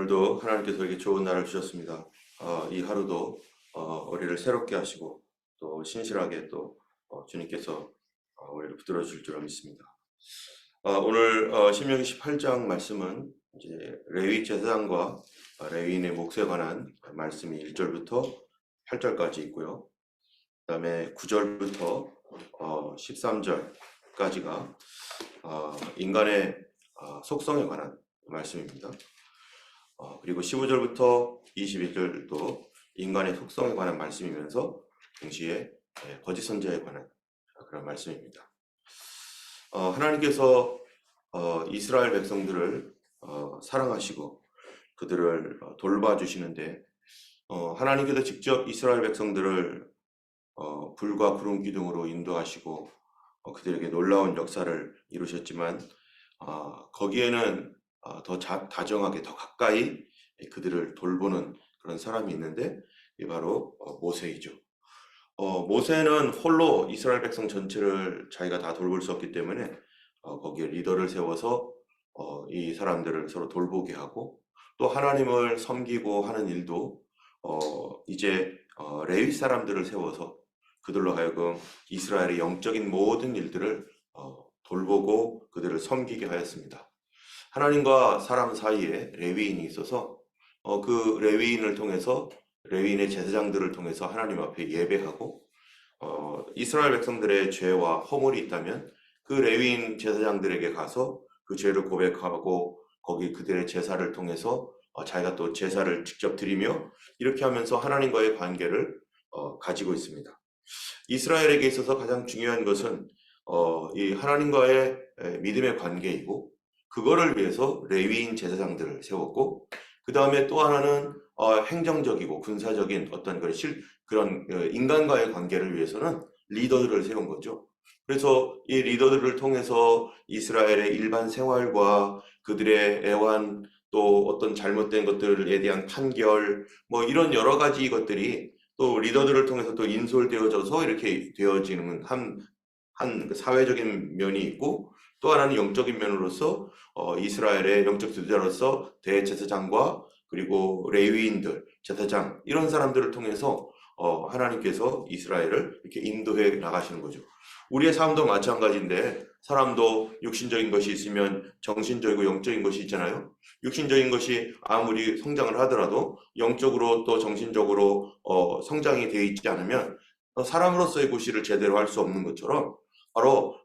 오늘도 하나님께서 우리에게 좋은 날을 주셨습니다. 이 하루도 우리를 새롭게 하시고 또 신실하게 또 주님께서 우리를 붙들어 주실 줄 믿습니다. 오늘 신명기 18장 말씀은 이제 레위 제사장과 레위인의 몫에 관한 말씀이 1절부터 8절까지 있고요. 그 다음에 9절부터 13절까지가 인간의 속성에 관한 말씀입니다. 그리고 15절부터 21절도 인간의 속성에 관한 말씀이면서 동시에 거짓 선지자에 관한 그런 말씀입니다. 하나님께서 이스라엘 백성들을 사랑하시고 그들을 돌봐주시는데 하나님께서 직접 이스라엘 백성들을 불과 구름 기둥으로 인도하시고 그들에게 놀라운 역사를 이루셨지만 거기에는 더 다정하게 더 가까이 그들을 돌보는 그런 사람이 있는데 이 바로 모세이죠. 모세는 홀로 이스라엘 백성 전체를 자기가 다 돌볼 수 없기 때문에 거기에 리더를 세워서 이 사람들을 서로 돌보게 하고 또 하나님을 섬기고 하는 일도 이제 레위 사람들을 세워서 그들로 하여금 이스라엘의 영적인 모든 일들을 돌보고 그들을 섬기게 하였습니다. 하나님과 사람 사이에 레위인이 있어서 그 레위인을 통해서 레위인의 제사장들을 통해서 하나님 앞에 예배하고 이스라엘 백성들의 죄와 허물이 있다면 그 레위인 제사장들에게 가서 그 죄를 고백하고 거기 그들의 제사를 통해서 자기가 또 제사를 직접 드리며 이렇게 하면서 하나님과의 관계를 가지고 있습니다. 이스라엘에게 있어서 가장 중요한 것은 이 하나님과의 믿음의 관계이고 그거를 위해서 레위인 제사장들을 세웠고 그 다음에 또 하나는 행정적이고 군사적인 어떤 그런 인간과의 관계를 위해서는 리더들을 세운 거죠. 그래서 이 리더들을 통해서 이스라엘의 일반 생활과 그들의 애환 또 어떤 잘못된 것들에 대한 판결 뭐 이런 여러 가지 것들이 또 리더들을 통해서 또 인솔되어져서 이렇게 되어지는 한 사회적인 면이 있고 또 하나는 영적인 면으로서 이스라엘의 영적 지도자로서 대제사장과 그리고 레위인들, 제사장 이런 사람들을 통해서 하나님께서 이스라엘을 이렇게 인도해 나가시는 거죠. 우리의 삶도 마찬가지인데 사람도 육신적인 것이 있으면 정신적이고 영적인 것이 있잖아요. 육신적인 것이 아무리 성장을 하더라도 영적으로 또 정신적으로 성장이 되어 있지 않으면 사람으로서의 고시를 제대로 할 수 없는 것처럼 바로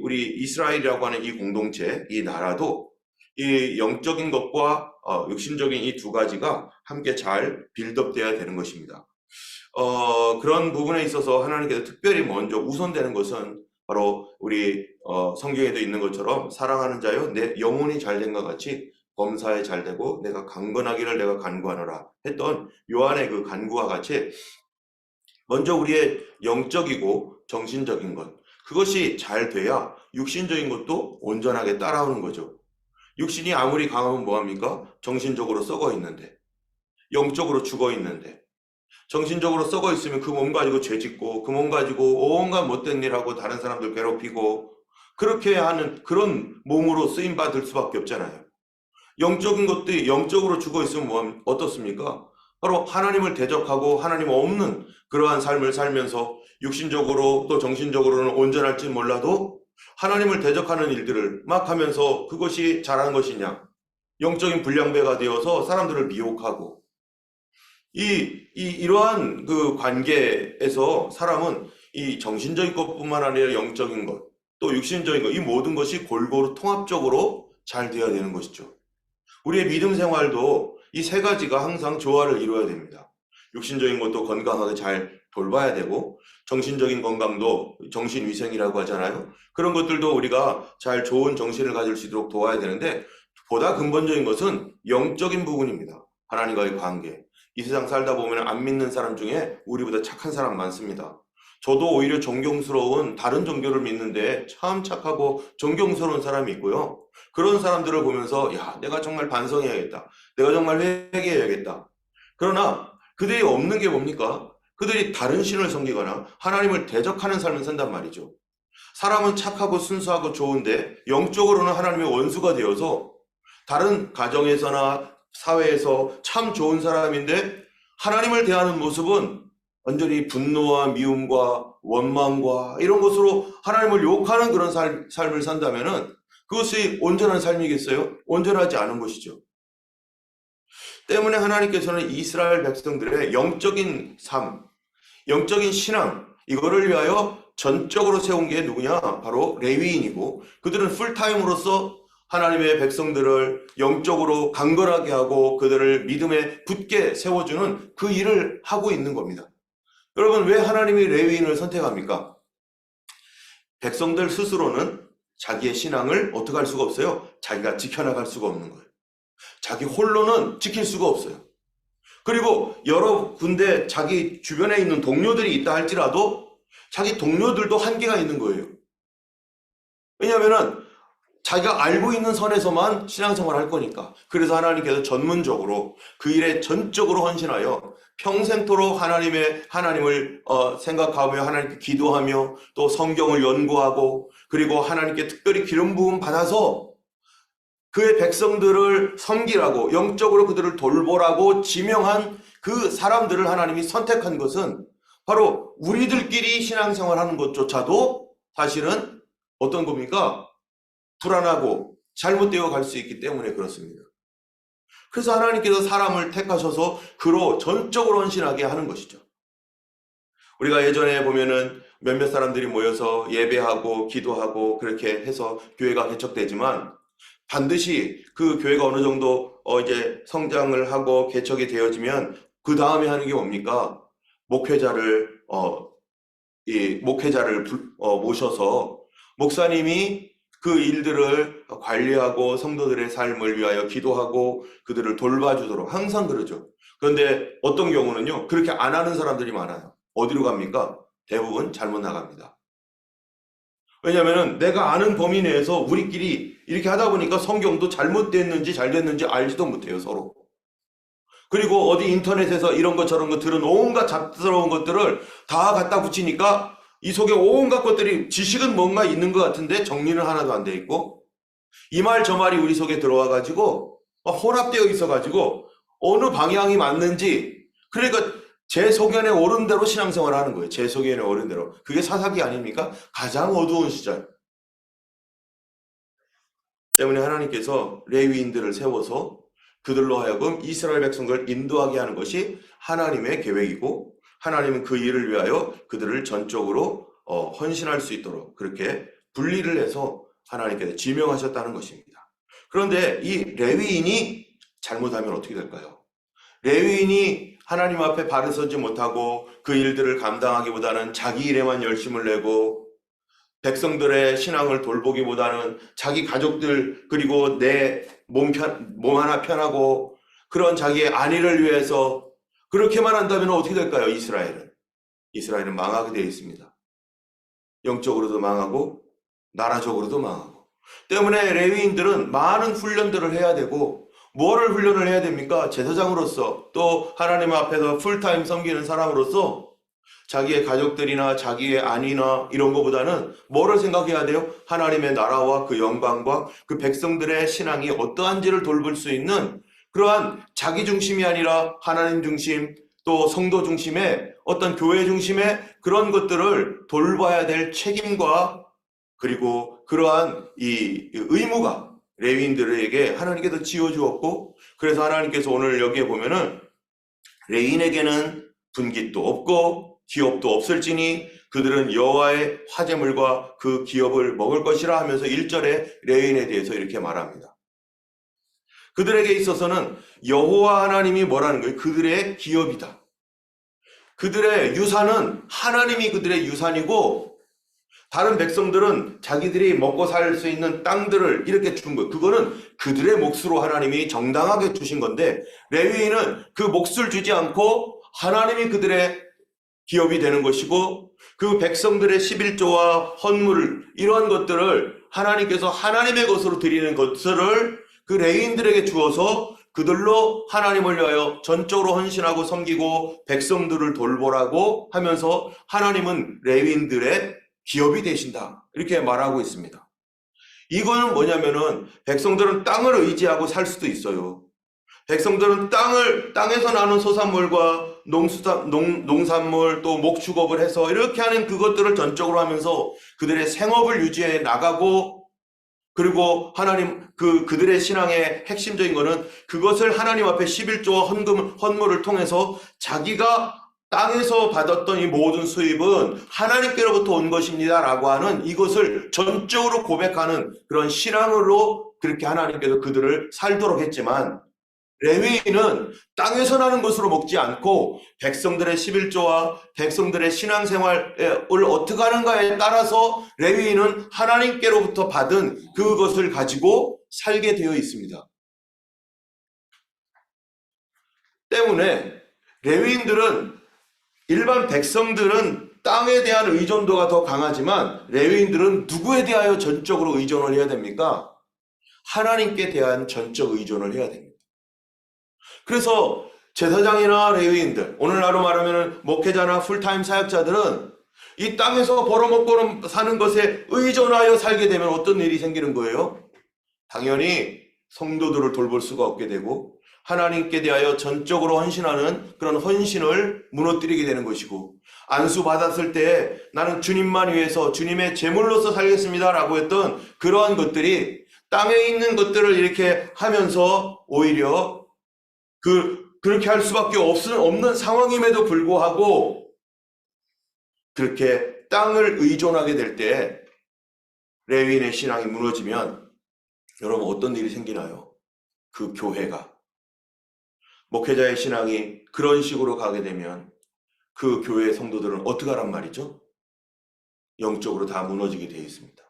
우리 이스라엘이라고 하는 이 공동체, 이 나라도 이 영적인 것과 육신적인 이 두 가지가 함께 잘 빌드업돼야 되는 것입니다. 그런 부분에 있어서 하나님께서 특별히 먼저 우선되는 것은 바로 우리 성경에도 있는 것처럼 사랑하는 자여 내 영혼이 잘된 것 같이 범사에 잘되고 내가 강건하기를 내가 간구하노라 했던 요한의 그 간구와 같이 먼저 우리의 영적이고 정신적인 것 그것이 잘 돼야 육신적인 것도 온전하게 따라오는 거죠. 육신이 아무리 강하면 뭐합니까? 정신적으로 썩어 있는데 영적으로 죽어 있는데 정신적으로 썩어 있으면 그 몸 가지고 죄짓고 그 몸 가지고 온갖 못된 일하고 다른 사람들 괴롭히고 그렇게 하는 그런 몸으로 쓰임받을 수밖에 없잖아요. 영적인 것도 영적으로 죽어 있으면 어떻습니까? 바로 하나님을 대적하고 하나님 없는 그러한 삶을 살면서 육신적으로 또 정신적으로는 온전할지 몰라도 하나님을 대적하는 일들을 막 하면서 그것이 잘한 것이냐 영적인 불량배가 되어서 사람들을 미혹하고 이러한 그 관계에서 사람은 이 정신적인 것뿐만 아니라 영적인 것 또 육신적인 것 이 모든 것이 골고루 통합적으로 잘 되어야 되는 것이죠. 우리의 믿음 생활도 이 세 가지가 항상 조화를 이루어야 됩니다. 육신적인 것도 건강하게 잘 돌봐야 되고 정신적인 건강도 정신위생이라고 하잖아요. 그런 것들도 우리가 잘 좋은 정신을 가질 수 있도록 도와야 되는데 보다 근본적인 것은 영적인 부분입니다. 하나님과의 관계. 이 세상 살다 보면 안 믿는 사람 중에 우리보다 착한 사람 많습니다. 저도 오히려 존경스러운 다른 종교를 믿는데 참 착하고 존경스러운 사람이 있고요. 그런 사람들을 보면서 야, 내가 정말 반성해야겠다. 내가 정말 회개해야겠다. 그러나 그들이 없는 게 뭡니까? 그들이 다른 신을 섬기거나 하나님을 대적하는 삶을 산단 말이죠. 사람은 착하고 순수하고 좋은데 영적으로는 하나님의 원수가 되어서 다른 가정에서나 사회에서 참 좋은 사람인데 하나님을 대하는 모습은 완전히 분노와 미움과 원망과 이런 것으로 하나님을 욕하는 그런 삶을 산다면은 그것이 온전한 삶이겠어요? 온전하지 않은 것이죠. 때문에 하나님께서는 이스라엘 백성들의 영적인 삶, 영적인 신앙, 이거를 위하여 전적으로 세운 게 누구냐? 바로 레위인이고, 그들은 풀타임으로서 하나님의 백성들을 영적으로 강건하게 하고 그들을 믿음에 굳게 세워주는 그 일을 하고 있는 겁니다. 여러분, 왜 하나님이 레위인을 선택합니까? 백성들 스스로는 자기의 신앙을 어떻게 할 수가 없어요? 자기가 지켜나갈 수가 없는 거예요. 자기 홀로는 지킬 수가 없어요. 그리고 여러 군데 자기 주변에 있는 동료들이 있다 할지라도 자기 동료들도 한계가 있는 거예요. 왜냐하면 자기가 알고 있는 선에서만 신앙생활을 할 거니까. 그래서 하나님께서 전문적으로 그 일에 전적으로 헌신하여 평생토록 하나님을 생각하며 하나님께 기도하며 또 성경을 연구하고 그리고 하나님께 특별히 기름 부음 받아서 그의 백성들을 섬기라고 영적으로 그들을 돌보라고 지명한 그 사람들을 하나님이 선택한 것은 바로 우리들끼리 신앙생활하는 것조차도 사실은 어떤 겁니까? 불안하고 잘못되어 갈 수 있기 때문에 그렇습니다. 그래서 하나님께서 사람을 택하셔서 그로 전적으로 헌신하게 하는 것이죠. 우리가 예전에 보면은 몇몇 사람들이 모여서 예배하고 기도하고 그렇게 해서 교회가 개척되지만 반드시 그 교회가 어느 정도 이제 성장을 하고 개척이 되어지면 그 다음에 하는 게 뭡니까? 목회자를 모셔서 목사님이 그 일들을 관리하고 성도들의 삶을 위하여 기도하고 그들을 돌봐주도록 항상 그러죠. 그런데 어떤 경우는요, 그렇게 안 하는 사람들이 많아요. 어디로 갑니까? 대부분 잘못 나갑니다. 왜냐하면 내가 아는 범위 내에서 우리끼리 이렇게 하다 보니까 성경도 잘못됐는지 잘 됐는지 알지도 못해요, 서로. 그리고 어디 인터넷에서 이런 것 저런 거 들은 온갖 잡스러운 것들을 다 갖다 붙이니까 이 속에 온갖 것들이 지식은 뭔가 있는 것 같은데 정리는 하나도 안 돼 있고 이 말 저 말이 우리 속에 들어와 가지고 혼합되어 있어 가지고 어느 방향이 맞는지 그러니까 제 소견에 옳은 대로 신앙생활을 하는 거예요. 제 소견에 옳은 대로. 그게 사사기 아닙니까? 가장 어두운 시절. 때문에 하나님께서 레위인들을 세워서 그들로 하여금 이스라엘 백성을 인도하게 하는 것이 하나님의 계획이고 하나님은 그 일을 위하여 그들을 전적으로 헌신할 수 있도록 그렇게 분리를 해서 하나님께서 지명하셨다는 것입니다. 그런데 이 레위인이 잘못하면 어떻게 될까요? 레위인이 하나님 앞에 발을 서지 못하고 그 일들을 감당하기보다는 자기 일에만 열심을 내고 백성들의 신앙을 돌보기보다는 자기 가족들 그리고 내 몸 하나 편하고 그런 자기의 안위를 위해서 그렇게만 한다면 어떻게 될까요? 이스라엘은 망하게 되어 있습니다. 영적으로도 망하고 나라적으로도 망하고. 때문에 레위인들은 많은 훈련들을 해야 되고 뭐를 훈련을 해야 됩니까? 제사장으로서 또 하나님 앞에서 풀타임 섬기는 사람으로서 자기의 가족들이나 자기의 안위나 이런 것보다는 뭐를 생각해야 돼요? 하나님의 나라와 그 영광과 그 백성들의 신앙이 어떠한지를 돌볼 수 있는 그러한 자기 중심이 아니라 하나님 중심 또 성도 중심의 어떤 교회 중심의 그런 것들을 돌봐야 될 책임과 그리고 그러한 이 의무가 레위인들에게 하나님께서 지어주었고 그래서 하나님께서 오늘 여기에 보면은 레위인에게는 분깃도 없고 기업도 없을지니 그들은 여호와의 화제물과 그 기업을 먹을 것이라 하면서 1절에 레위인에 대해서 이렇게 말합니다. 그들에게 있어서는 여호와 하나님이 뭐라는 거예요? 그들의 기업이다. 그들의 유산은 하나님이 그들의 유산이고 다른 백성들은 자기들이 먹고 살 수 있는 땅들을 이렇게 준 거예요. 그거는 그들의 몫으로 하나님이 정당하게 주신 건데 레위인은 그 몫을 주지 않고 하나님이 그들의 기업이 되는 것이고 그 백성들의 11조와 헌물 이러한 것들을 하나님께서 하나님의 것으로 드리는 것을 그 레위인들에게 주어서 그들로 하나님을 위하여 전적으로 헌신하고 섬기고 백성들을 돌보라고 하면서 하나님은 레위인들의 기업이 되신다 이렇게 말하고 있습니다. 이거는 뭐냐면은 백성들은 땅을 의지하고 살 수도 있어요. 백성들은 땅에서 나는 소산물과 농산물 또 목축업을 해서 이렇게 하는 그것들을 전적으로 하면서 그들의 생업을 유지해 나가고, 그리고 하나님 그들의 신앙의 핵심적인 거는 그것을 하나님 앞에 11조와 헌물을 통해서 자기가 땅에서 받았던 이 모든 수입은 하나님께로부터 온 것입니다라고 하는 이것을 전적으로 고백하는 그런 신앙으로 그렇게 하나님께서 그들을 살도록 했지만, 레위인은 땅에서 나는 것으로 먹지 않고 백성들의 11조와 백성들의 신앙생활을 어떻게 하는가에 따라서 레위인은 하나님께로부터 받은 그것을 가지고 살게 되어 있습니다. 때문에 레위인들은, 일반 백성들은 땅에 대한 의존도가 더 강하지만 레위인들은 누구에 대하여 전적으로 의존을 해야 됩니까? 하나님께 대한 전적 의존을 해야 됩니다. 그래서 제사장이나 레위인들, 오늘날로 말하면 목회자나 풀타임 사역자들은 이 땅에서 벌어먹고 사는 것에 의존하여 살게 되면 어떤 일이 생기는 거예요? 당연히 성도들을 돌볼 수가 없게 되고 하나님께 대하여 전적으로 헌신하는 그런 헌신을 무너뜨리게 되는 것이고, 안수 받았을 때 나는 주님만 위해서 주님의 제물로서 살겠습니다 라고 했던 그러한 것들이 땅에 있는 것들을 이렇게 하면서 오히려 그렇게 할 수밖에 없는 상황임에도 불구하고 그렇게 땅을 의존하게 될 때 레위인의 신앙이 무너지면 여러분 어떤 일이 생기나요? 그 교회가, 목회자의 신앙이 그런 식으로 가게 되면 그 교회의 성도들은 어떻게 하란 말이죠? 영적으로 다 무너지게 되어 있습니다.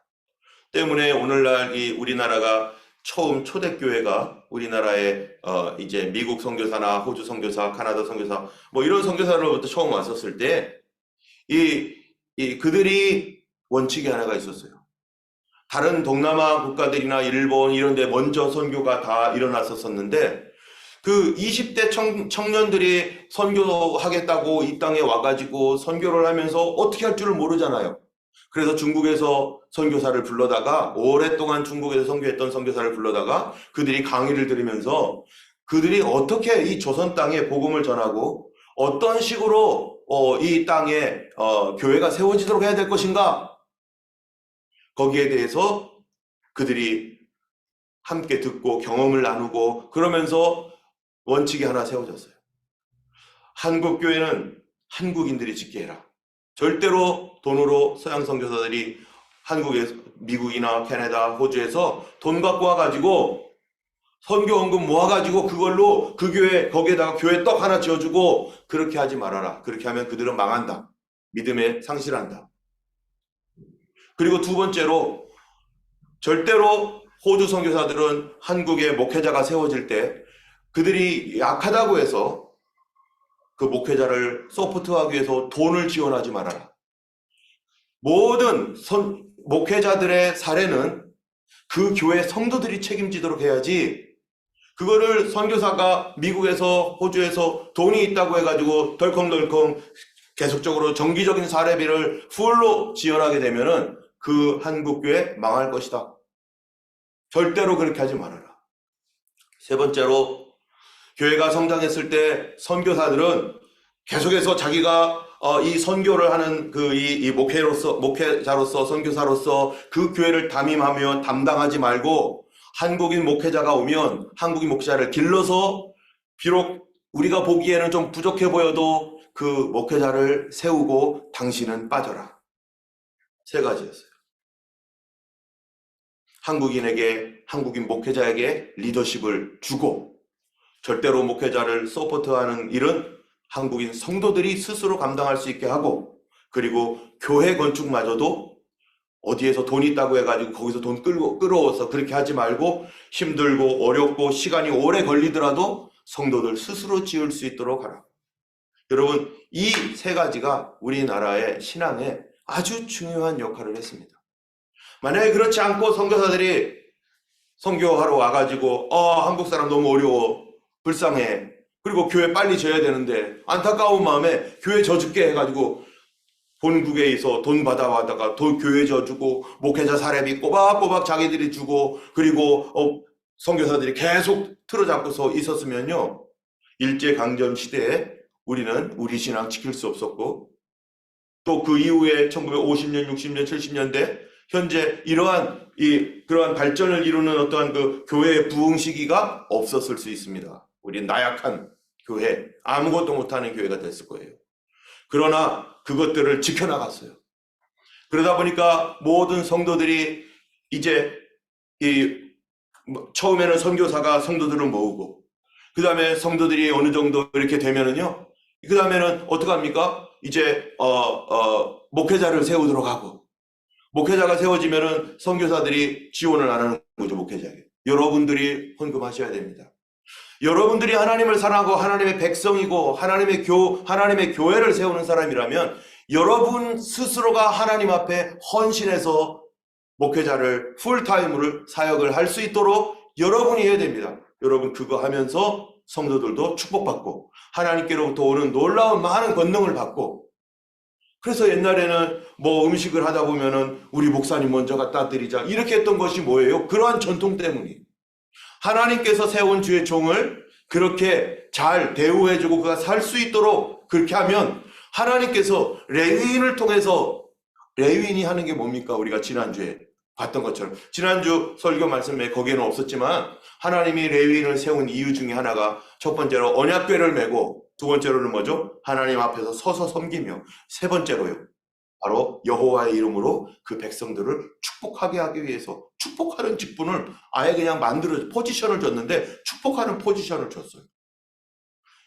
때문에 오늘날 이 우리나라가 처음 초대교회가 우리나라에 이제 미국 선교사나 호주 선교사, 카나다 선교사 뭐 이런 선교사로부터 처음 왔었을 때 그들이 원칙이 하나가 있었어요. 다른 동남아 국가들이나 일본 이런 데 먼저 선교가 다 일어났었는데 그 20대 청년들이 선교하겠다고 이 땅에 와가지고 선교를 하면서 어떻게 할 줄을 모르잖아요. 그래서 중국에서 선교사를 불러다가, 오랫동안 중국에서 선교했던 선교사를 불러다가 그들이 강의를 들으면서 그들이 어떻게 이 조선 땅에 복음을 전하고 어떤 식으로 이 땅에 교회가 세워지도록 해야 될 것인가, 거기에 대해서 그들이 함께 듣고 경험을 나누고 그러면서 원칙이 하나 세워졌어요. 한국 교회는 한국인들이 짓게 해라. 절대로 돈으로 서양 선교사들이 한국에서, 미국이나 캐나다, 호주에서 돈 갖고 와가지고 선교원금 모아가지고 그걸로 그 교회, 거기에다가 교회 떡 하나 지어주고 그렇게 하지 말아라. 그렇게 하면 그들은 망한다. 믿음에 상실한다. 그리고 두 번째로, 절대로 호주 선교사들은 한국에 목회자가 세워질 때 그들이 약하다고 해서 그 목회자를 서포트하기 위해서 돈을 지원하지 말아라. 모든 목회자들의 사례는 그 교회 성도들이 책임지도록 해야지, 그거를 선교사가 미국에서 호주에서 돈이 있다고 해가지고 덜컹덜컹 계속적으로 정기적인 사례비를 풀로 지원하게 되면은 그 한국교회 망할 것이다. 절대로 그렇게 하지 말아라. 세 번째로, 교회가 성장했을 때 선교사들은 계속해서 자기가 이 선교를 하는 이 목회자로서 선교사로서 그 교회를 담임하며 담당하지 말고 한국인 목회자가 오면 한국인 목회자를 길러서 비록 우리가 보기에는 좀 부족해 보여도 그 목회자를 세우고 당신은 빠져라. 세 가지였어요. 한국인 목회자에게 리더십을 주고, 절대로 목회자를 서포트하는 일은 한국인 성도들이 스스로 감당할 수 있게 하고, 그리고 교회 건축마저도 어디에서 돈이 있다고 해가지고 거기서 돈 끌어와서 그렇게 하지 말고 힘들고 어렵고 시간이 오래 걸리더라도 성도들 스스로 지을 수 있도록 하라. 여러분, 이 세 가지가 우리나라의 신앙에 아주 중요한 역할을 했습니다. 만약에 그렇지 않고 선교사들이 선교하러 와가지고 한국 사람 너무 어려워, 불쌍해, 그리고 교회 빨리 져야 되는데 안타까운 마음에 교회 져줄게 해가지고 본국에서 돈 받아와다가 교회 져주고 목회자 사례비 꼬박꼬박 자기들이 주고, 그리고 선교사들이 계속 틀어잡고서 있었으면요, 일제강점 시대에 우리는 우리 신앙 지킬 수 없었고, 또 그 이후에 1950년, 60년, 70년대 현재 그러한 발전을 이루는 어떠한 그 교회의 부흥 시기가 없었을 수 있습니다. 우리 나약한 교회, 아무것도 못하는 교회가 됐을 거예요. 그러나 그것들을 지켜나갔어요. 그러다 보니까 모든 성도들이 이제 처음에는 선교사가 성도들을 모으고, 그 다음에 성도들이 어느 정도 이렇게 되면은요, 그 다음에는 어떡합니까? 이제 목회자를 세우도록 하고, 목회자가 세워지면은 선교사들이 지원을 안 하는 거죠. 목회자에게. 여러분들이 헌금하셔야 됩니다. 여러분들이 하나님을 사랑하고 하나님의 백성이고 하나님의 교회를 세우는 사람이라면 여러분 스스로가 하나님 앞에 헌신해서 목회자를 풀타임으로 사역을 할 수 있도록 여러분이 해야 됩니다. 여러분 그거 하면서 성도들도 축복받고 하나님께로부터 오는 놀라운 많은 권능을 받고, 그래서 옛날에는 뭐 음식을 하다 보면은 우리 목사님 먼저 갖다 드리자 이렇게 했던 것이 뭐예요? 그러한 전통 때문이. 하나님께서 세운 주의 종을 그렇게 잘 대우해주고 그가 살 수 있도록 그렇게 하면 하나님께서 레위인을 통해서, 레위인이 하는 게 뭡니까? 우리가 지난주에 봤던 것처럼, 지난주 설교 말씀에 거기에는 없었지만 하나님이 레위인을 세운 이유 중에 하나가 첫 번째로 언약궤를 메고, 두 번째로는 뭐죠? 하나님 앞에서 서서 섬기며, 세 번째로요, 바로 여호와의 이름으로 그 백성들을 축복하게 하기 위해서 축복하는 직분을 아예 그냥 포지션을 줬는데 축복하는 포지션을 줬어요.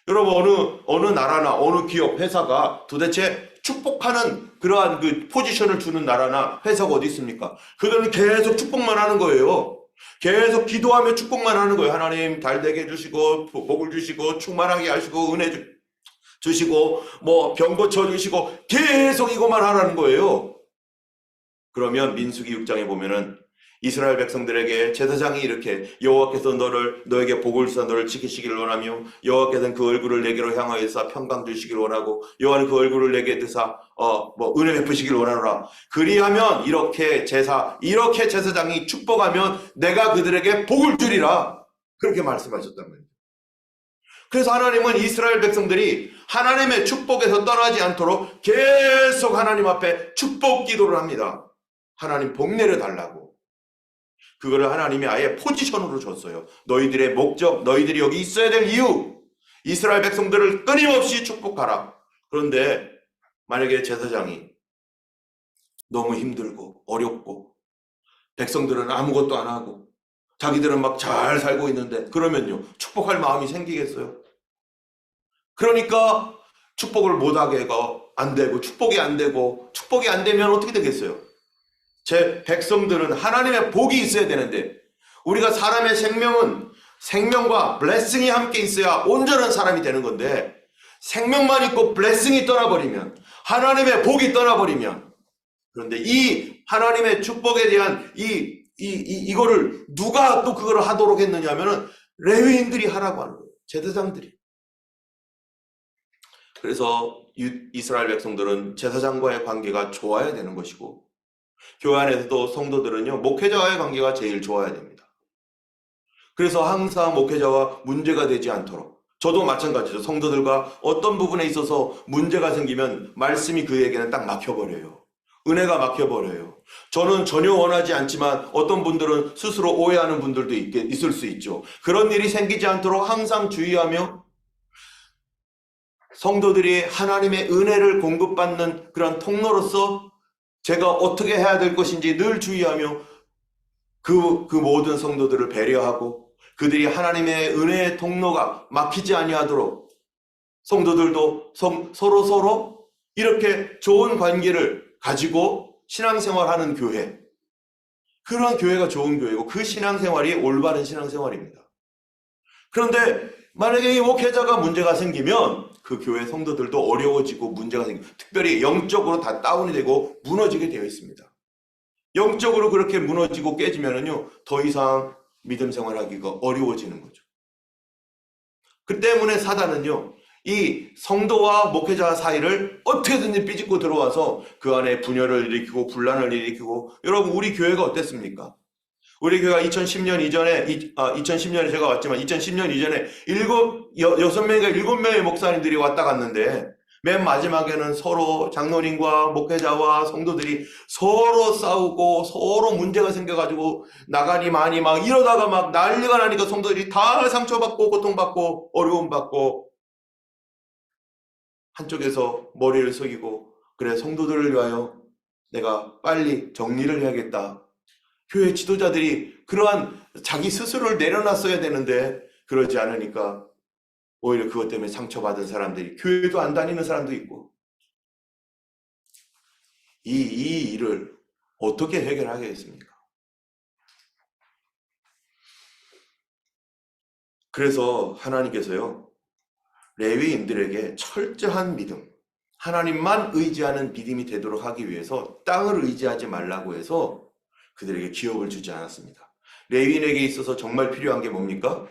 여러분 어느 나라나 어느 기업 회사가 도대체 축복하는 그러한 그 포지션을 주는 나라나 회사가 어디 있습니까? 그들은 계속 축복만 하는 거예요. 계속 기도하며 축복만 하는 거예요. 하나님 잘되게 해주시고 복을 주시고 충만하게 하시고 은혜 주시고 뭐 병 고쳐주시고 계속 이것만 하라는 거예요. 그러면 민수기 6장에 보면은 이스라엘 백성들에게 제사장이 이렇게 여호와께서 너에게 복을 주사 너를 지키시기를 원하며 여호와께서는 그 얼굴을 내게로 향하여서 평강 주시기를 원하고 여호와는 그 얼굴을 내게 드사 은혜 베푸시기를 원하노라. 그리하면 이렇게 제사장이 축복하면 내가 그들에게 복을 주리라. 그렇게 말씀하셨단 말이에요. 그래서 하나님은 이스라엘 백성들이 하나님의 축복에서 떠나지 않도록 계속 하나님 앞에 축복 기도를 합니다. 하나님 복 내려달라고. 그거를 하나님이 아예 포지션으로 줬어요. 너희들의 목적, 너희들이 여기 있어야 될 이유, 이스라엘 백성들을 끊임없이 축복하라. 그런데 만약에 제사장이 너무 힘들고 어렵고 백성들은 아무것도 안 하고 자기들은 막 잘 살고 있는데, 그러면요 축복할 마음이 생기겠어요? 그러니까 축복을 못하게 안 되고, 축복이 안 되면 어떻게 되겠어요? 제 백성들은 하나님의 복이 있어야 되는데, 우리가 사람의 생명과 블레싱이 함께 있어야 온전한 사람이 되는 건데, 생명만 있고 블레싱이 떠나버리면, 하나님의 복이 떠나버리면, 그런데 이 하나님의 축복에 대한 이거를 누가 또 그걸 하도록 했느냐 하면은 레위인들이 하라고 하는 거예요. 제사장들이. 그래서 이스라엘 백성들은 제사장과의 관계가 좋아야 되는 것이고, 교회 안에서도 성도들은요 목회자와의 관계가 제일 좋아야 됩니다. 그래서 항상 목회자와 문제가 되지 않도록, 저도 마찬가지죠. 성도들과 어떤 부분에 있어서 문제가 생기면 말씀이 그에게는 딱 막혀버려요. 은혜가 막혀버려요. 저는 전혀 원하지 않지만 어떤 분들은 스스로 오해하는 분들도 있을 수 있죠. 그런 일이 생기지 않도록 항상 주의하며, 성도들이 하나님의 은혜를 공급받는 그런 통로로서 제가 어떻게 해야 될 것인지 늘 주의하며 그 모든 성도들을 배려하고 그들이 하나님의 은혜의 통로가 막히지 아니하도록 성도들도 서로 이렇게 좋은 관계를 가지고 신앙생활하는 교회, 그러한 교회가 좋은 교회고 그 신앙생활이 올바른 신앙생활입니다. 그런데 만약에 이 목회자가 문제가 생기면 그 교회 성도들도 어려워지고 문제가 생기고, 특별히 영적으로 다 다운이 되고 무너지게 되어 있습니다. 영적으로 그렇게 무너지고 깨지면은요 더 이상 믿음 생활하기가 어려워지는 거죠. 그 때문에 사단은요 이 성도와 목회자 사이를 어떻게든지 삐집고 들어와서 그 안에 분열을 일으키고 분란을 일으키고, 여러분 우리 교회가 어땠습니까? 우리 교회가 2010년 이전에 2010년에 제가 왔지만 2010년 이전에 6명인가 7명의 목사님들이 왔다 갔는데 맨 마지막에는 서로 장로님과 목회자와 성도들이 서로 싸우고 서로 문제가 생겨가지고 나가니 마니 막 이러다가 막 난리가 나니까 성도들이 다 상처받고 고통받고 어려움받고 한쪽에서 머리를 숙이고 그래 성도들을 위하여 내가 빨리 정리를 해야겠다. 교회 지도자들이 그러한 자기 스스로를 내려놨어야 되는데 그러지 않으니까 오히려 그것 때문에 상처받은 사람들이 교회도 안 다니는 사람도 있고 이 일을 어떻게 해결하겠습니까? 그래서 하나님께서요 레위인들에게 철저한 믿음 하나님만 의지하는 믿음이 되도록 하기 위해서 땅을 의지하지 말라고 해서 그들에게 기업을 주지 않았습니다. 레위인에게 있어서 정말 필요한 게 뭡니까?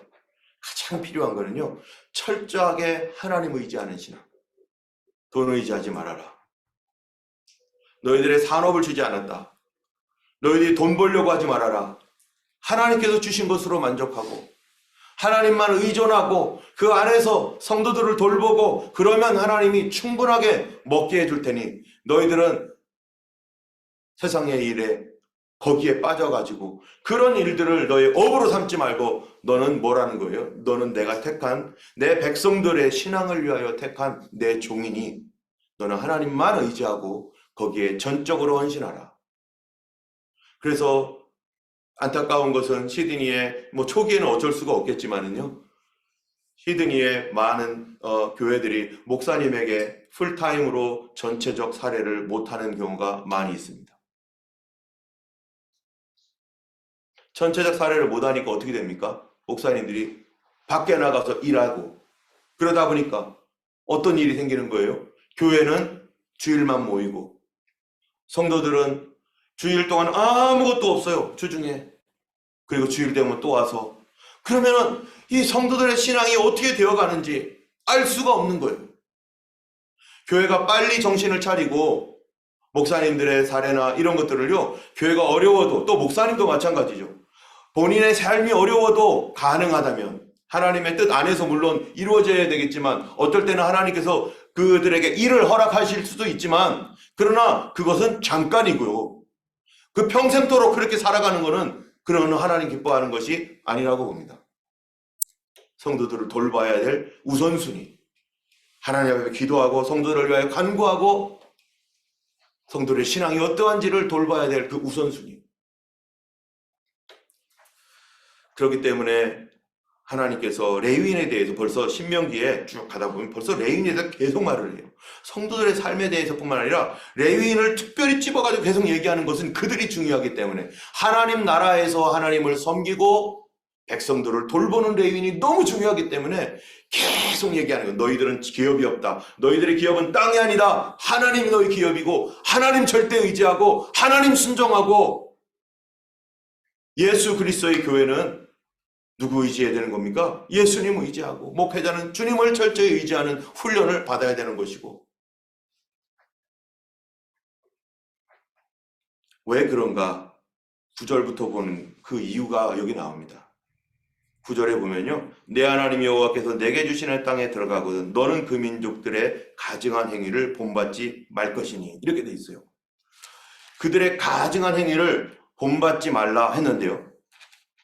가장 필요한 거는요. 철저하게 하나님 의지하는 신앙. 돈 의지하지 말아라. 너희들의 산업을 주지 않았다. 너희들이 돈 벌려고 하지 말아라. 하나님께서 주신 것으로 만족하고 하나님만 의존하고 그 안에서 성도들을 돌보고 그러면 하나님이 충분하게 먹게 해줄 테니 너희들은 세상의 일에 거기에 빠져가지고 그런 일들을 너의 업으로 삼지 말고 너는 뭐라는 거예요? 너는 내가 택한 내 백성들의 신앙을 위하여 택한 내 종이니 너는 하나님만 의지하고 거기에 전적으로 헌신하라. 그래서 안타까운 것은 시드니에 초기에는 어쩔 수가 없겠지만은요. 시드니의 많은 교회들이 목사님에게 풀타임으로 전체적 사례를 못하는 경우가 많이 있습니다. 전체적 사례를 못하니까 어떻게 됩니까? 목사님들이 밖에 나가서 일하고 그러다 보니까 어떤 일이 생기는 거예요? 교회는 주일만 모이고 성도들은 주일 동안 아무것도 없어요. 주중에. 그리고 주일 되면 또 와서 그러면은 이 성도들의 신앙이 어떻게 되어가는지 알 수가 없는 거예요. 교회가 빨리 정신을 차리고 목사님들의 사례나 이런 것들을요. 교회가 어려워도 또 목사님도 마찬가지죠. 본인의 삶이 어려워도 가능하다면 하나님의 뜻 안에서 물론 이루어져야 되겠지만 어떨 때는 하나님께서 그들에게 일을 허락하실 수도 있지만 그러나 그것은 잠깐이고요. 그 평생도록 그렇게 살아가는 것은 그런 하나님 기뻐하는 것이 아니라고 봅니다. 성도들을 돌봐야 될 우선순위. 하나님 앞에 기도하고 성도들을 위하여 간구하고 성도들의 신앙이 어떠한지를 돌봐야 될 그 우선순위. 그렇기 때문에 하나님께서 레위인에 대해서 벌써 신명기에 쭉 가다 보면 벌써 레위인에 대해서 계속 말을 해요. 성도들의 삶에 대해서뿐만 아니라 레위인을 특별히 집어가지고 계속 얘기하는 것은 그들이 중요하기 때문에 하나님 나라에서 하나님을 섬기고 백성들을 돌보는 레위인이 너무 중요하기 때문에 계속 얘기하는 거예요. 너희들은 기업이 없다. 너희들의 기업은 땅이 아니다. 하나님이 너희 기업이고 하나님 절대 의지하고 하나님 순종하고 예수 그리스도의 교회는 누구 의지해야 되는 겁니까? 예수님 의지하고 목회자는 주님을 철저히 의지하는 훈련을 받아야 되는 것이고 왜 그런가? 9절부터 보는 그 이유가 여기 나옵니다. 9절에 보면요. 내 하나님 여호와께서 내게 주시는 땅에 들어가거든 너는 그 민족들의 가증한 행위를 본받지 말 것이니 이렇게 돼 있어요. 그들의 가증한 행위를 본받지 말라 했는데요.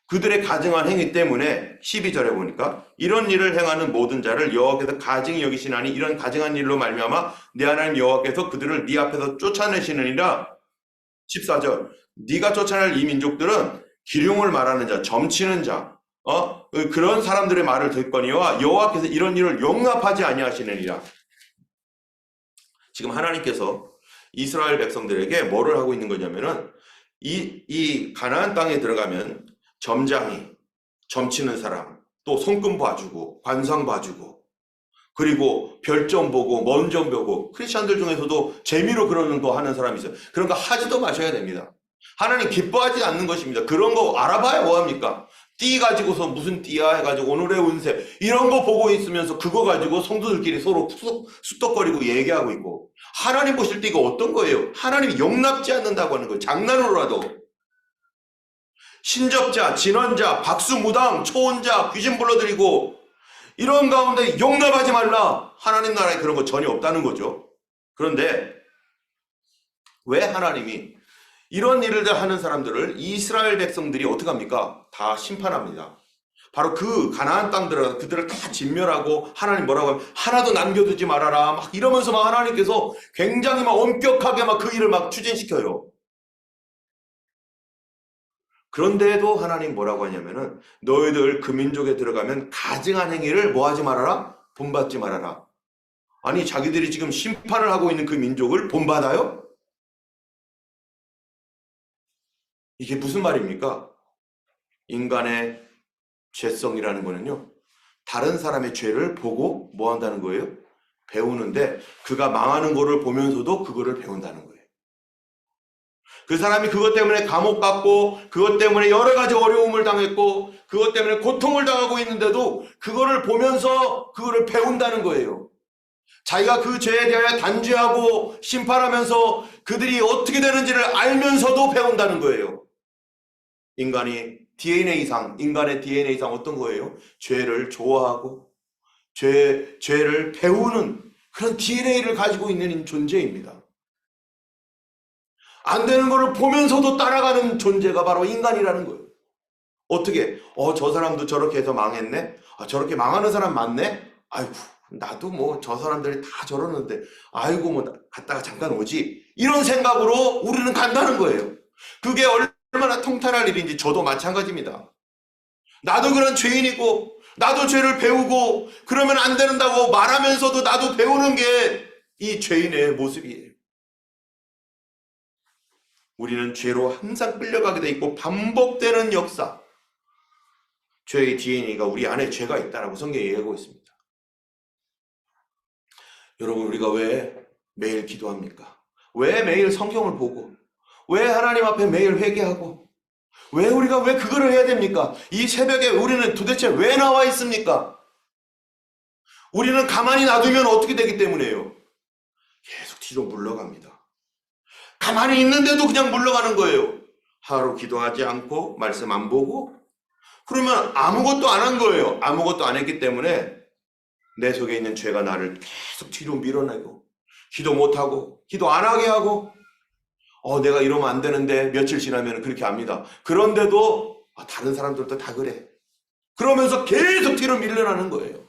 그들의 가증한 행위 때문에 12절에 보니까 이런 일을 행하는 모든 자를 여호와께서 가증히 여기시나니 이런 가증한 일로 말미암아 내 하나님 여호와께서 그들을 네 앞에서 쫓아내시느니라. 14절 네가 쫓아낼 이 민족들은 기륭을 말하는 자, 점치는 자 그런 사람들의 말을 듣거니와 여호와께서 이런 일을 용납하지 아니하시느니라. 지금 하나님께서 이스라엘 백성들에게 뭐를 하고 있는 거냐면은 이 가나안 땅에 들어가면 점장이 점치는 사람 또 손금 봐주고 관상 봐주고 그리고 별점 보고 먼점 보고 크리스찬들 중에서도 재미로 그러는 거 하는 사람이 있어요. 그런 거 하지도 마셔야 됩니다. 하나님 기뻐하지 않는 것입니다. 그런 거 알아봐야 뭐합니까? 띠 가지고서 무슨 띠야 해가지고 오늘의 운세 이런 거 보고 있으면서 그거 가지고 성도들끼리 서로 수덕거리고 얘기하고 있고 하나님 보실 때 이거 어떤 거예요? 하나님이 용납지 않는다고 하는 거예요. 장난으로라도. 신접자, 진언자, 박수무당, 초혼자, 귀신 불러들이고 이런 가운데 용납하지 말라. 하나님 나라에 그런 거 전혀 없다는 거죠. 그런데 왜 하나님이 이런 일을 하는 사람들을 이스라엘 백성들이 어떻게 합니까? 다 심판합니다. 바로 그 가나안 땅들을 그들을 다 진멸하고 하나님 뭐라고 하면 하나도 남겨두지 말아라 막 이러면서 막 하나님께서 굉장히 막 엄격하게 막 그 일을 막 추진시켜요. 그런데도 하나님 뭐라고 하냐면은 너희들 그 민족에 들어가면 가증한 행위를 뭐 하지 말아라? 본받지 말아라. 아니 자기들이 지금 심판을 하고 있는 그 민족을 본받아요? 이게 무슨 말입니까? 인간의 죄성이라는 거는요. 다른 사람의 죄를 보고 뭐 한다는 거예요? 배우는데 그가 망하는 거를 보면서도 그거를 배운다는 거예요. 그 사람이 그것 때문에 감옥 갔고 그것 때문에 여러 가지 어려움을 당했고 그것 때문에 고통을 당하고 있는데도 그거를 보면서 그거를 배운다는 거예요. 자기가 그 죄에 대하여 단죄하고 심판하면서 그들이 어떻게 되는지를 알면서도 배운다는 거예요. 인간의 DNA상 어떤 거예요? 죄를 좋아하고 죄를 배우는 그런 DNA를 가지고 있는 존재입니다. 안 되는 거를 보면서도 따라가는 존재가 바로 인간이라는 거예요. 어떻게? 저 사람도 저렇게 해서 망했네? 저렇게 망하는 사람 많네? 아이고, 나도 뭐 저 사람들이 다 저러는데, 아이고, 뭐 갔다가 잠깐 오지. 이런 생각으로 우리는 간다는 거예요. 그게 얼마나 통탄할 일인지 저도 마찬가지입니다. 나도 그런 죄인이고, 나도 죄를 배우고, 그러면 안 된다고 말하면서도 나도 배우는 게 이 죄인의 모습이에요. 우리는 죄로 항상 끌려가게 돼 있고 반복되는 역사. 죄의 DNA가 우리 안에 죄가 있다라고 성경이 얘기하고 있습니다. 여러분 우리가 왜 매일 기도합니까? 왜 매일 성경을 보고 왜 하나님 앞에 매일 회개하고 왜 우리가 왜 그거를 해야 됩니까? 이 새벽에 우리는 도대체 왜 나와 있습니까? 우리는 가만히 놔두면 어떻게 되기 때문에요? 계속 뒤로 물러갑니다. 가만히 있는데도 그냥 물러가는 거예요. 하루 기도하지 않고 말씀 안 보고 그러면 아무것도 안 한 거예요. 아무것도 안 했기 때문에 내 속에 있는 죄가 나를 계속 뒤로 밀어내고 기도 못하고 기도 안 하게 하고 내가 이러면 안 되는데 며칠 지나면 그렇게 합니다. 그런데도 다른 사람들도 다 그래. 그러면서 계속 뒤로 밀려나는 거예요.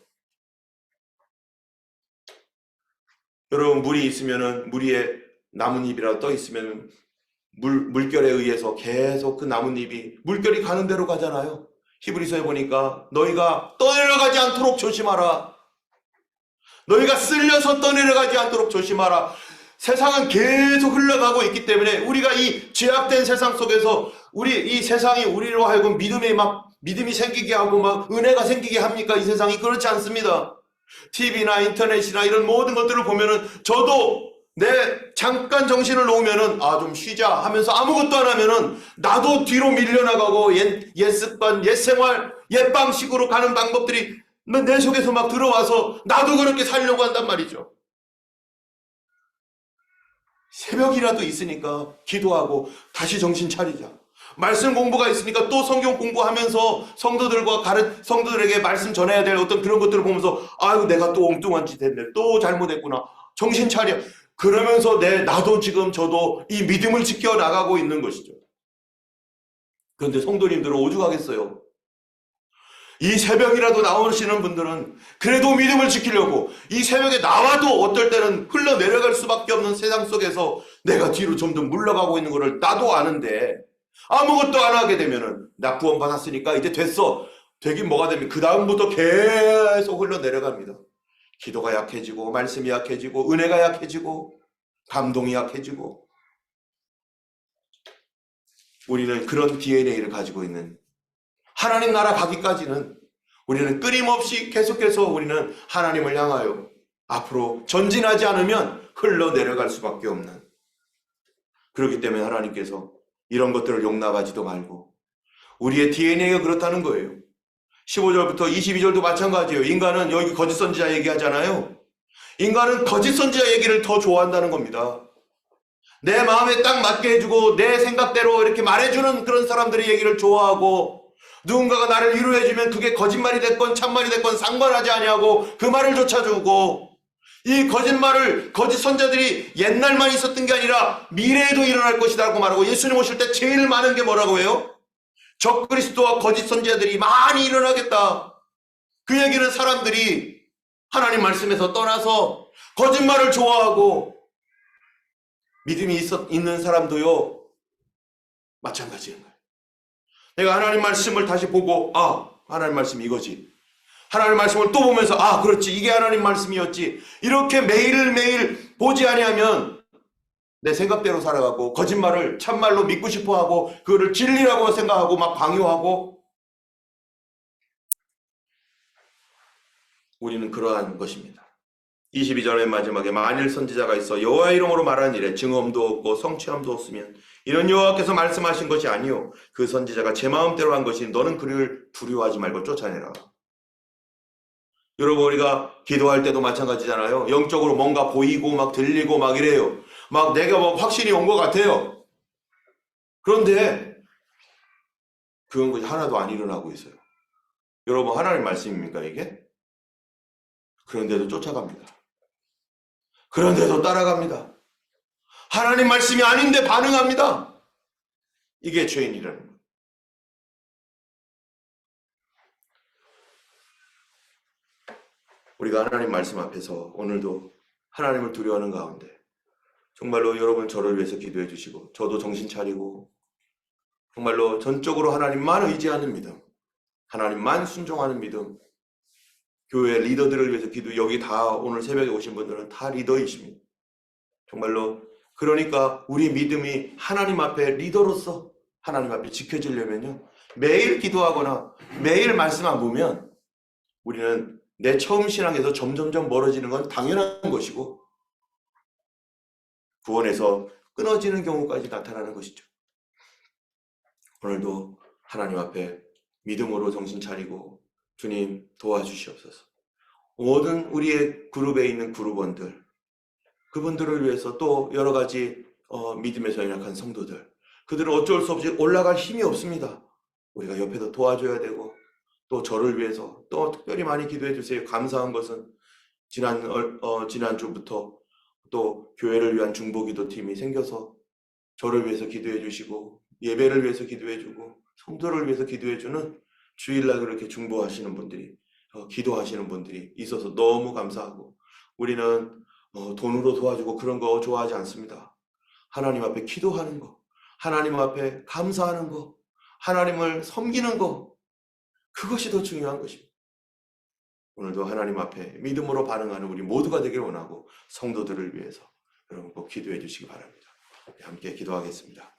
여러분 물이 있으면은 물 위에 나뭇잎이라도 떠 있으면 물결에 의해서 계속 그 나뭇잎이 물결이 가는 대로 가잖아요. 히브리서에 보니까 너희가 떠내려가지 않도록 조심하라. 너희가 쓸려서 떠내려가지 않도록 조심하라. 세상은 계속 흘러가고 있기 때문에 우리가 이 죄악된 세상 속에서 이 세상이 우리로 하여금 믿음이 생기게 하고 막 은혜가 생기게 합니까? 이 세상이 그렇지 않습니다. TV나 인터넷이나 이런 모든 것들을 보면은 저도 내 잠깐 정신을 놓으면은 좀 쉬자 하면서 아무것도 안 하면은 나도 뒤로 밀려나가고 옛 습관, 옛 생활, 옛 방식으로 가는 방법들이 내 속에서 막 들어와서 나도 그렇게 살려고 한단 말이죠. 새벽이라도 있으니까 기도하고 다시 정신 차리자. 말씀 공부가 있으니까 또 성경 공부하면서 성도들에게 말씀 전해야 될 어떤 그런 것들을 보면서 아이고 내가 또 엉뚱한 짓 했네. 또 잘못했구나. 정신 차려. 그러면서 나도 지금 저도 이 믿음을 지켜나가고 있는 것이죠. 그런데 성도님들은 오죽하겠어요. 이 새벽이라도 나오시는 분들은 그래도 믿음을 지키려고 이 새벽에 나와도 어떨 때는 흘러내려갈 수밖에 없는 세상 속에서 내가 뒤로 점점 물러가고 있는 것을 나도 아는데 아무것도 안 하게 되면은 나 구원 받았으니까 이제 됐어. 되긴 뭐가 되면 그 다음부터 계속 흘러내려갑니다. 기도가 약해지고 말씀이 약해지고 은혜가 약해지고 감동이 약해지고 우리는 그런 DNA를 가지고 있는 하나님 나라 가기까지는 우리는 끊임없이 계속해서 우리는 하나님을 향하여 앞으로 전진하지 않으면 흘러내려갈 수밖에 없는 그렇기 때문에 하나님께서 이런 것들을 용납하지도 말고 우리의 DNA가 그렇다는 거예요. 15절부터 22절도 마찬가지예요. 인간은 여기 거짓 선지자 얘기하잖아요. 인간은 거짓 선지자 얘기를 더 좋아한다는 겁니다. 내 마음에 딱 맞게 해주고 내 생각대로 이렇게 말해주는 그런 사람들의 얘기를 좋아하고, 누군가가 나를 위로해주면 그게 거짓말이 됐건 참말이 됐건 상관하지 아니하고 그 말을 쫓아주고, 이 거짓말을 거짓 선자들이 옛날만 있었던 게 아니라 미래에도 일어날 것이라고 말하고, 예수님 오실 때 제일 많은 게 뭐라고 해요? 적그리스도와 거짓 선자들이 많이 일어나겠다. 그 얘기는 사람들이 하나님 말씀에서 떠나서 거짓말을 좋아하고, 믿음이 있는 사람도요 마찬가지인 거예요. 내가 하나님 말씀을 다시 보고, 하나님 말씀이 이거지. 하나님 말씀을 또 보면서, 그렇지, 이게 하나님 말씀이었지. 이렇게 매일매일 보지 아니하면 내 생각대로 살아가고 거짓말을 참말로 믿고 싶어하고 그거를 진리라고 생각하고 막 강요하고, 우리는 그러한 것입니다. 22절의 마지막에 만일 선지자가 있어 여호와 이름으로 말하는 일에 증언도 없고 성취함도 없으면 이는 여호와께서 말씀하신 것이 아니요 그 선지자가 제 마음대로 한 것이 너는 그를 두려워하지 말고 쫓아내라. 여러분, 우리가 기도할 때도 마찬가지잖아요. 영적으로 뭔가 보이고 막 들리고 막 이래요. 막 내가 뭐 확신이 온 것 같아요. 그런데 그런 것이 하나도 안 일어나고 있어요. 여러분, 하나님 말씀입니까 이게? 그런데도 쫓아갑니다. 그런데도 따라갑니다. 하나님 말씀이 아닌데 반응합니다. 이게 죄인이라는 거예요. 우리가 하나님 말씀 앞에서 오늘도 하나님을 두려워하는 가운데 정말로 여러분 저를 위해서 기도해 주시고, 저도 정신 차리고 정말로 전적으로 하나님만 의지하는 믿음, 하나님만 순종하는 믿음, 교회 리더들을 위해서 여기 다 오늘 새벽에 오신 분들은 다 리더이십니다. 정말로 그러니까 우리 믿음이 하나님 앞에 리더로서 하나님 앞에 지켜지려면요, 매일 기도하거나 매일 말씀 안 보면 우리는 내 처음 신앙에서 점점점 멀어지는 건 당연한 것이고 구원에서 끊어지는 경우까지 나타나는 것이죠. 오늘도 하나님 앞에 믿음으로 정신 차리고 주님 도와주시옵소서. 모든 우리의 그룹에 있는 그룹원들, 그분들을 위해서 또 여러 가지 믿음에서 연약한 성도들, 그들은 어쩔 수 없이 올라갈 힘이 없습니다. 우리가 옆에서 도와줘야 되고, 또 저를 위해서 또 특별히 많이 기도해 주세요. 감사한 것은 지난주부터 또 교회를 위한 중보기도 팀이 생겨서 저를 위해서 기도해 주시고 예배를 위해서 기도해 주고 성도를 위해서 기도해 주는 주일날 그렇게 중보하시는 분들이 기도하시는 분들이 있어서 너무 감사하고, 우리는 돈으로 도와주고 그런 거 좋아하지 않습니다. 하나님 앞에 기도하는 거, 하나님 앞에 감사하는 거, 하나님을 섬기는 거, 그것이 더 중요한 것입니다. 오늘도 하나님 앞에 믿음으로 반응하는 우리 모두가 되길 원하고 성도들을 위해서 여러분 꼭 기도해 주시기 바랍니다. 함께 기도하겠습니다.